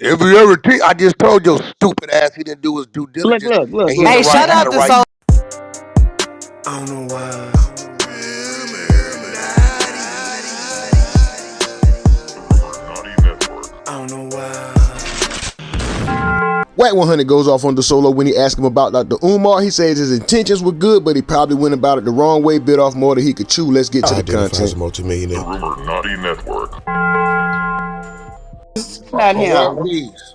If you ever I just told your stupid ass he didn't do his due Look, diligence, look, look, and he in look. the Hey, right. shut He in up, the this right. old. I don't know why. I don't know why. Wack 100 goes off on the solo when he asks him about Dr. Umar. He says his intentions were good, but he probably went about it the wrong way, bit off more than he could chew. Let's get to the Identify as a content. multimillionaire. Not Oh, what him. peace?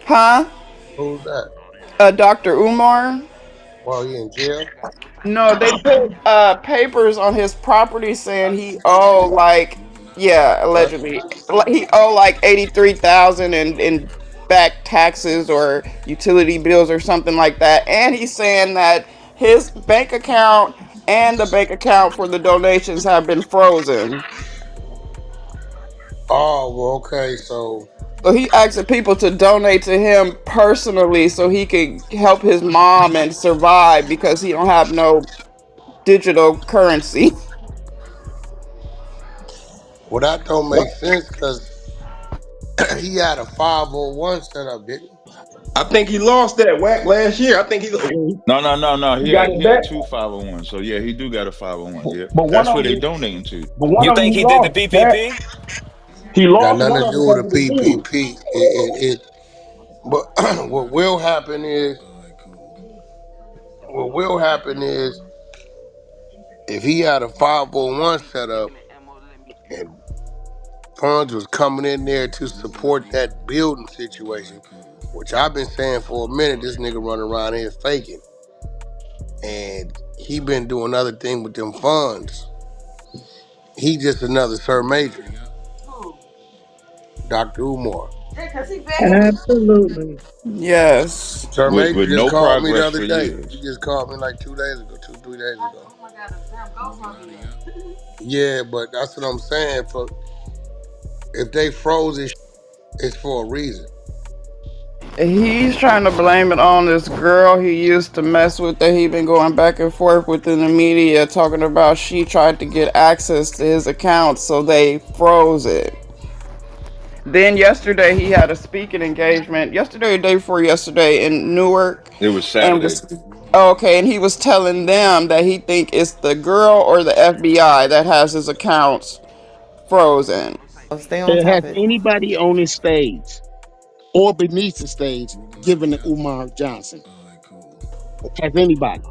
Huh? Who's that? Dr. Umar? Well, he in jail. No, they put papers on his property saying he owe like, yeah, What? allegedly, he owe like 83,000 in back taxes or utility bills or something like that. And he's saying that his bank account and the bank account for the donations have been frozen. Oh, well, okay. So, So he asking people to donate to him personally so he could help his mom and survive because he don't have no digital currency. well, that don't make sense because he had a 501 set up, didn't he? I think he lost that whack last year. I think No. he He got had it he back. had two 501. So yeah, he do got a 501. Yeah, But one that's of where they them, donating to. but one You of them think he he did the lost that. PPP? He Got lost nothing one to of them do with because the of the dude. PPP. But what will happen is, if he had a 501 set up and funds was coming in there to support that building situation, which I've been saying for a minute, this nigga running around here faking. And he been doing other things with them funds. He just another Sir Major, Dr. Umar. Absolutely. Yes. Sir Major With just no called me the progress other for day. He years. just called me like 2 days ago, 3 days ago. Yeah, but that's what I'm saying. For if they froze it, it's for a reason. He's trying to blame it on this girl he used to mess with that he been going back and forth within the media talking about she tried to get access to his account so they froze it. Then yesterday he had a speaking engagement, yesterday or day before yesterday in Newark, It was and Saturday. was okay, and he was telling them that he think it's the girl or the FBI that has his accounts frozen. Stay on Has topic. anybody on this stage or beneath the stage given to Umar Johnson? Has anybody?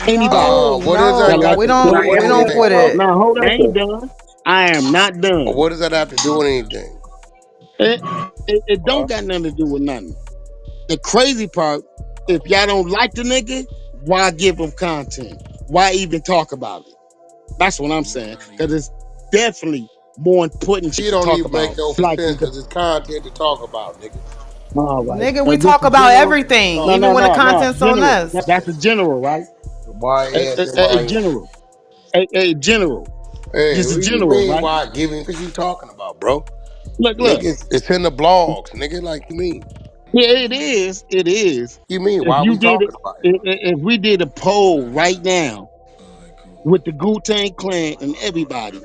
Anybody? No, What does that That no, got like we to to do put don't. with We money don't in? anything, put bro? it. Now hold on. I ain't done. I am not done. What does that have to do with anything? It don't got nothing to do with nothing. The crazy part, if y'all don't like the nigga, why give him content? Why even talk about it? That's what I'm saying. Because it's definitely more important shit It to don't talk even make about. no Like, sense because it's content to talk about, nigga. all right. Nigga, we This talk is about general. everything, No, even when the No. content's on General. us. That's a general, right? why ask A somebody? general. A general. Hey, This what is do you general, mean right? why giving? What you talking about, bro? Look. Nigga, it's in the blogs, nigga. Like you mean? Yeah, it is. It is. You mean If why you we did it, talking about it? if we did a poll right now with the Wu-Tang Clan and everybody,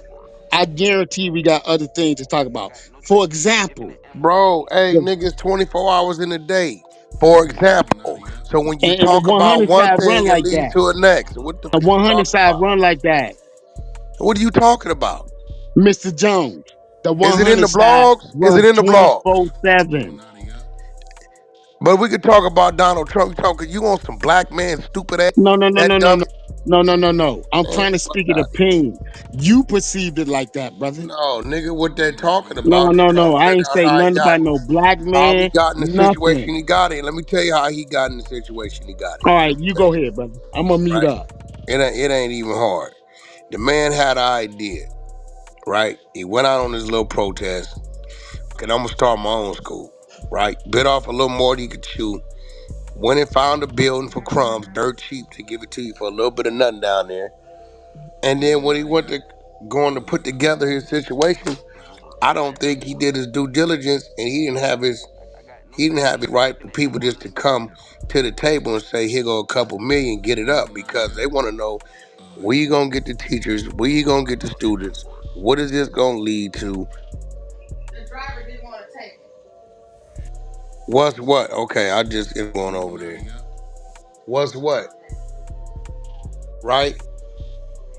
I guarantee we got other things to talk about. For example, Bro, hey, the, niggas, 24 hours in a day, for example. So when you and the talk about 100 one side run thing, it like leads that. to a next. What the A fuck you 100 talking side about? run like that. What are you talking about? Mr. Jones, the Is it in 100 the side blogs? Is it runs in the blogs? 24/7. But we could talk about Donald Trump. You talking? You want some black man, stupid ass, No, no, no, that no, no, dumb? no. No. I'm Man, trying to fuck speak an out of here. opinion. You perceived it like that, brother. No, nigga, what they talking No, about? They no, no. talking I ain't about say nothing about no black how he man, got in the situation nothing. he got in. Let me tell you how he got in the situation he got in. All Let right, me you tell go you, ahead, brother. I'm gonna mute right? up. It ain't even hard. The man had an idea, right? He went out on his little protest. And I'm gonna start my own school, right? Bit off a little more than he could chew. Went and found a building for crumbs, dirt cheap to give it to you for a little bit of nothing down there. And then when he went to going to put together his situation, I don't think he did his due diligence, and he didn't have it right for people just to come to the table and say, here go a couple million, get it up, because they want to know where you gonna get the teachers, where you gonna get the students, what is this gonna lead to, What's what? Okay, I just going over there. What's what? Right?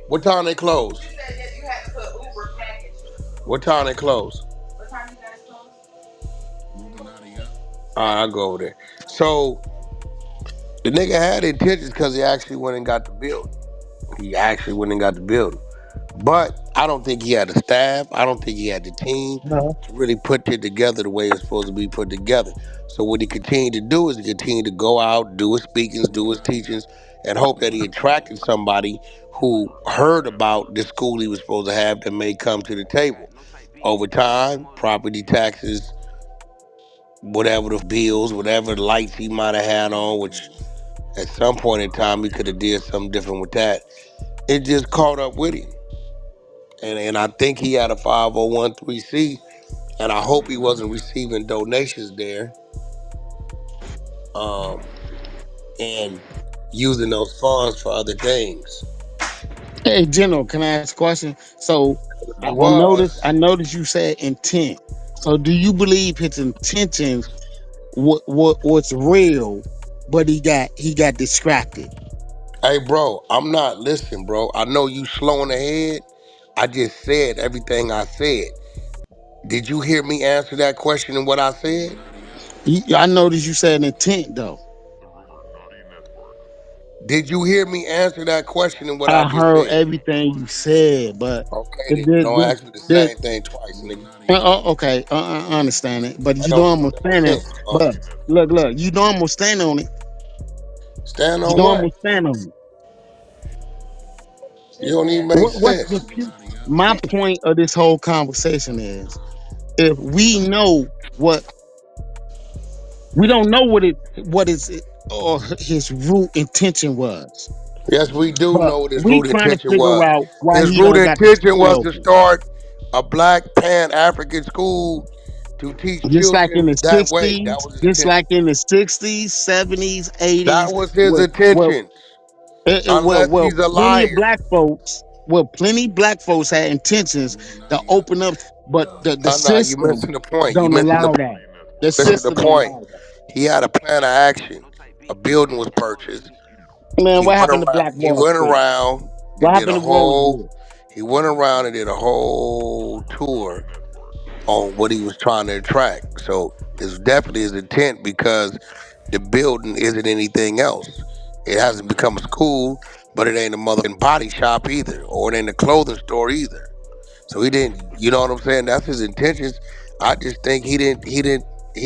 What time they close? You said that you had to put Uber package. What time they close? What time you guys close? Alright, I'll go over there. So the nigga had intentions because he actually went and got the building. He actually went and got the building. But I don't think he had the staff. I don't think he had the team No. to really put it together the way it's supposed to be put together. So what he continued to do is he continued to go out, do his speakings, do his teachings, and hope that he attracted somebody who heard about the school he was supposed to have that may come to the table. Over time, property taxes, whatever the bills, whatever lights he might have had on, which at some point in time he could have did something different with that. It just caught up with him. And I think he had a 501c, and I hope he wasn't receiving donations there, um, and using those funds for other things. Hey, General, can I ask a question? So If I, it I noticed was, I noticed you said intent. So do you believe his intentions was real, but he got distracted? hey, bro, I'm not listening, bro. I know you slowing ahead. I just said everything I said. Did you hear me answer that question and what I said? I noticed you said intent though. Did you hear me answer that question and what I I just heard said? everything you said, but Okay, it then did. don't ask me the did same thing twice, nigga. okay, I understand it, but That you know don't I'm make gonna no stand it. sense. But look, you know I'm gonna stand on it. Stand You on know I'm what? gonna stand on it. You don't even make What's sense. the my point of this whole conversation is if we know what we don't know what is it or his root intention was, Yes, we do but know what his we root trying to intention figure was. out why His he root don't got the intention school was to open. start a black pan African school to teach Just like in children the that way. That '60s, was his just intention. like in the '60s, '70s, That '80s, was his where where intention. Unless he's a plenty of liar. black folks, plenty black folks had intentions to open up, but the No, you system missing the point. You don't missing the allow point. that. The Missing the system don't point. allow that. He had a plan of action. A building was purchased. Man, He what went happened to around. Black He Wall went Street? around and What did happened a to whole. Roosevelt? He went around and did a whole tour on what he was trying to attract. So it's definitely his intent because the building isn't anything else. It hasn't become a school, but it ain't a motherfucking body shop either, or it ain't a clothing store either. So he didn't. You know what I'm saying? That's his intentions. I just think he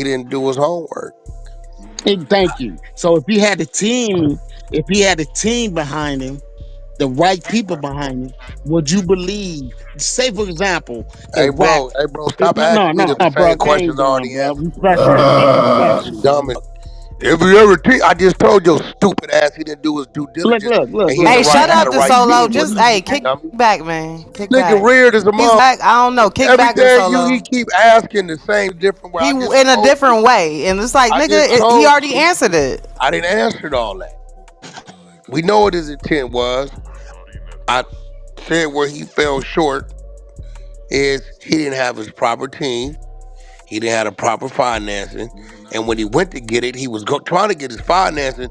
didn't do his homework. Thank you. So if he had a team behind him, the right people behind him, would you believe? Say, for example, if Wack, Hey bro, stop no, asking me no, the no, bro, same I ain't questions I done, already bro. answered you, bro. You Respectfully, dumb bro. as. If you ever I just told your stupid ass he didn't do his due diligence and he Look. Hey, shut had up, the the right solo. team with Just him. hey, You kick dummy. back, man. This Kick nigga back. weird as a He's mother. back. I don't know. Kick back the Everything he solo. keep asking the same different way. I just In a told you. different way, and it's like, I nigga, just he told already you. answered it. I didn't answer all that. We know what his intent was. I said where he fell short is he didn't have his proper team. He didn't have the proper financing. And when he went to get it, he was trying to get his financing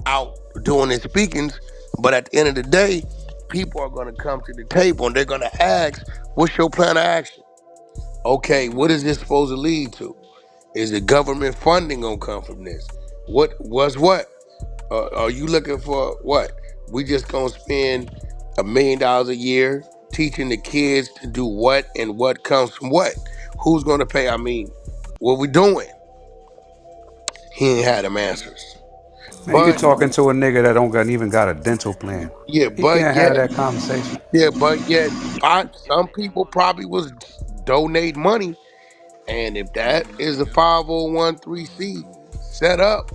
out doing his speakings. But at the end of the day, people are going to come to the table and they're going to ask, what's your plan of action? Okay, what is this supposed to lead to? Is the government funding going to come from this? What was what? Are you looking for what? We just going to spend $1 million a year teaching the kids to do what and what comes from what? Who's going to pay? I mean, what we doing? He ain't had them answers. Man, you But talking to a nigga that don't got, even got a dental plan. yeah, He can't have yet, that conversation. some people probably was donate money, and if that is a 501c set up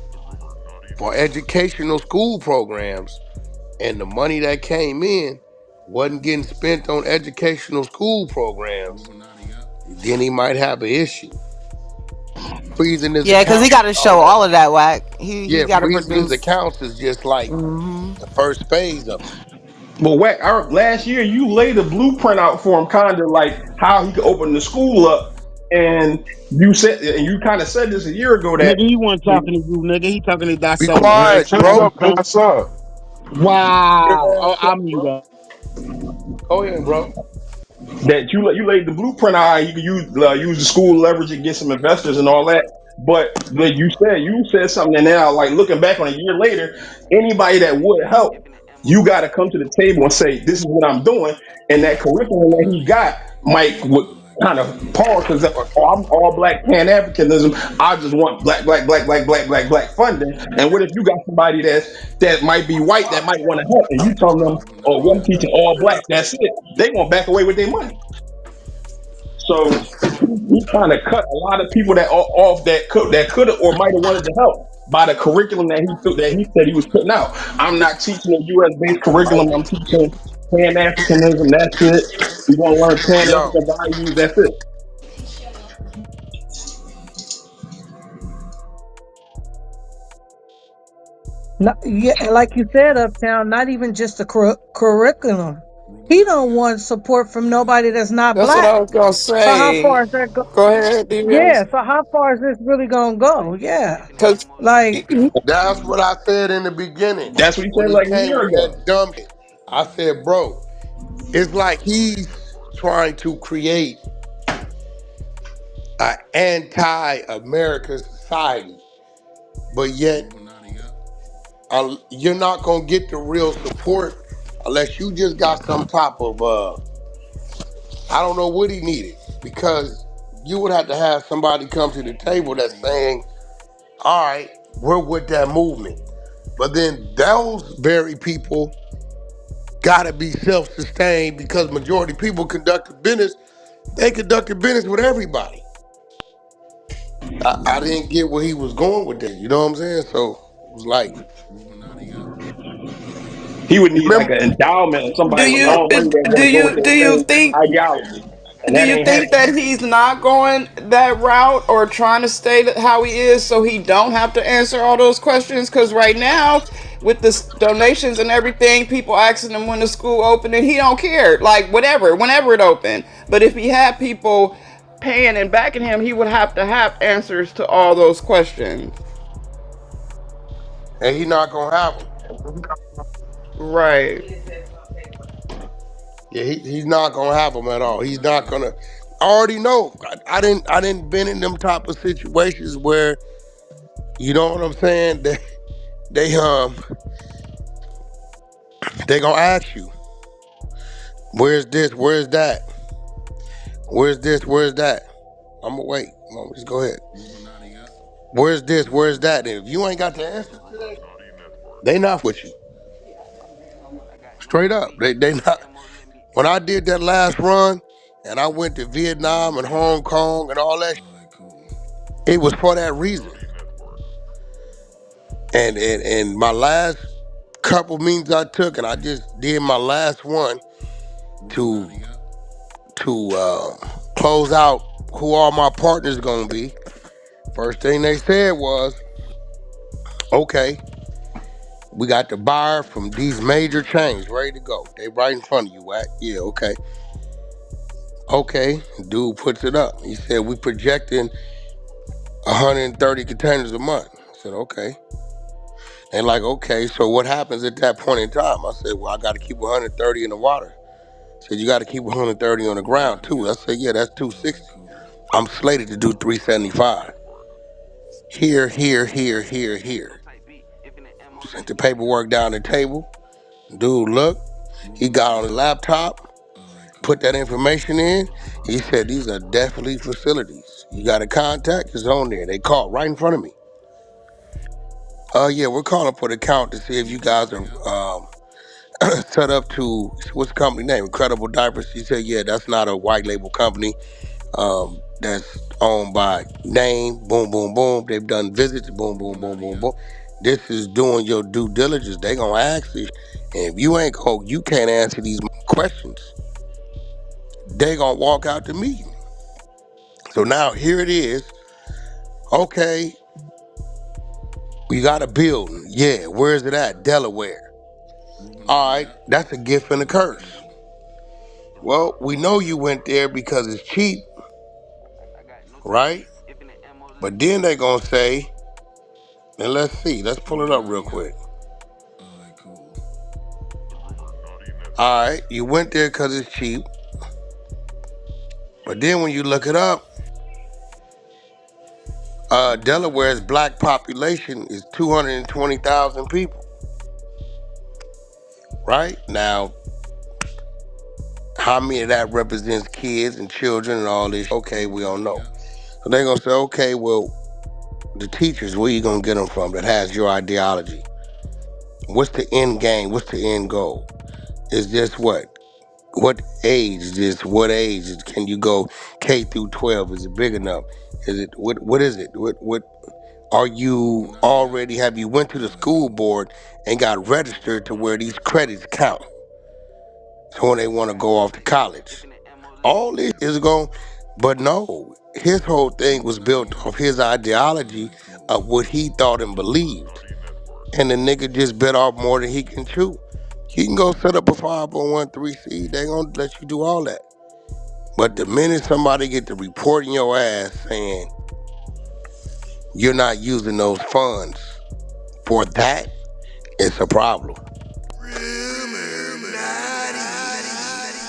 for educational school programs, and the money that came in wasn't getting spent on educational school programs, then he might have an issue. Freezing his Yeah, because he accounts got and to all show that. all of that. Whack. He Yeah, got to freezing his produce. accounts is just like Hmm. the first phase of it. But Wack, last year you laid a blueprint out for him, kind of like how he could open the school up. And you said, and you kind of said this a year ago that Nigga, he wasn't talking to you, nigga. He talking to Be thyself, nigga. man, quiet, shut bro. up, bitch. Wow. Oh, Shut I'm up, mute bro. up. Go ahead, bro. That you laid the blueprint out. You can use the school leverage and get some investors and all that. But like you said something, and now like looking back on a year later, anybody that would help, you got to come to the table and say, "This is what I'm doing," and that curriculum that he got might would kind of pause because I'm all black Pan Africanism. I just want black funding. And what if you got somebody that might be white that might want to help, and you tell them, "Oh, well, I'm teaching all black. That's it." They gonna back away with their money. So he kind of cut a lot of people that off that could have or might have wanted to help by the curriculum that he said he was putting out. I'm not teaching a U.S. based curriculum. I'm teaching Pan Africanism. That's it. We're gonna learn Pan Yo, African values. That's it. Not, yeah, and like you said, Uptown, not even just the curriculum. He don't want support from nobody that's not That's what black. I was gonna So how say. far is that go? Go ahead, DBS. Yeah. So how far is this really gonna go? Yeah. Because Like, that's what I said in the beginning That's what he when said he like a came year with ago. that dumb shit. I said, bro, it's like he's trying to create an anti-American society, but yet you're not gonna get the real support unless you just got some type of I don't know what he needed because you would have to have somebody come to the table that's saying, all right, we're with that movement. But then those very people gotta be self-sustained because majority of people conducted business, they conducted business with everybody. I didn't get where he was going with that, you know what I'm saying? So it was like, He would need like remember, an endowment or do somebody with you long money that do want to go with you their do you same think ideology, and do that you ain't think happening. that he's not going that route or trying to stay how he is so he don't have to answer all those questions? Because right now, with the donations and everything, people asking him when the school opened, and he don't care. Like whatever, whenever it opened. But if he had people paying and backing him, he would have to have answers to all those questions. and he not gonna have them. Right. Yeah, he's not gonna have them at all. He's not gonna. I already know. I didn't been in them type of situations where you know what I'm saying. They they gonna ask you, where's this, where's that, where's this, where's that. I'm gonna wait. Just go ahead. Where's this, where's that? And if you ain't got the answer, they not with you. Straight up, they not. When I did that last run, and I went to Vietnam and Hong Kong and all that, it was for that reason. And my last couple meetings I took, and I just did my last one to close out who all my partners gonna be. First thing they said was, okay, we got the buyer from these major chains ready to go. They right in front of you, Wack. Yeah, okay. Okay, dude puts it up. He said, we projecting 130 containers a month. I said, okay. And like, okay, so what happens at that point in time? I said, well, I got to keep 130 in the water. Said, you got to keep 130 on the ground too. I said, yeah, that's 260. I'm slated to do 375. Here, here, here, here, here. Sent the paperwork down the table. Dude, look, he got on the laptop, put that information in. He said, these are definitely facilities. You got a contact, it's on there. They called right in front of me. Yeah, we're calling for the count to see if you guys are set up to, what's the company name? Incredible Diapers. He said, yeah, that's not a white label company. That's owned by name, boom, boom, boom. They've done visits, boom, boom, boom, boom, boom. This is doing your due diligence. They gonna ask you, and if you ain't you can't answer these questions. They gonna walk out the meeting. So now here it is. Okay, we got a building. Yeah, where's it at? Delaware. All right, that's a gift and a curse. Well, we know you went there because it's cheap, right? But then they gonna say, and let's see, let's pull it up real quick. All right, you went there because it's cheap. But then when you look it up, Delaware's black population is 220,000 people. Right? Now, how many of that represents kids and children and all this? Okay, we don't know. So they're going to say, okay, well, the teachers, where you going to get them from that has your ideology? What's the end game? What's the end goal? Is this what? What age is this? What age can you go K through 12? Is it big enough? Is it, what is it? What are you already, have you went to the school board and got registered to where these credits count? So when they want to go off to college. All this is going, but no, his whole thing was built off his ideology of what he thought and believed. And the nigga just bit off more than he can chew. He can go set up a 501(c)(3), they gonna let you do all that. But the minute somebody get to reporting your ass saying you're not using those funds for that, it's a problem.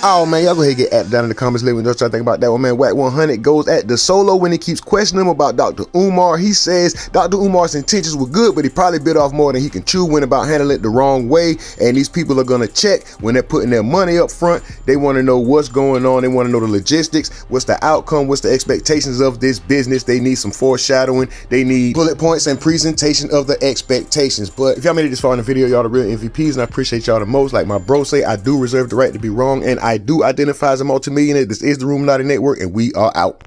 Oh man, y'all go ahead and get at down in the comments. Let me know what y'all think about that one, man. Wack 100 goes at the solo when he keeps questioning him about Dr. Umar. He says Dr. Umar's intentions were good, but he probably bit off more than he can chew, went about handling it the wrong way. And these people are gonna check when they're putting their money up front. They want to know what's going on. They want to know the logistics. What's the outcome? What's the expectations of this business? They need some foreshadowing. They need bullet points and presentation of the expectations. But if y'all made it this far in the video, y'all the real MVPs, and I appreciate y'all the most. Like my bro say, I do reserve the right to be wrong, and I do identify as a multimillionaire. This is the Illuminati Network, and we are out.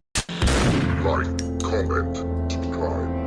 Like, comment, subscribe.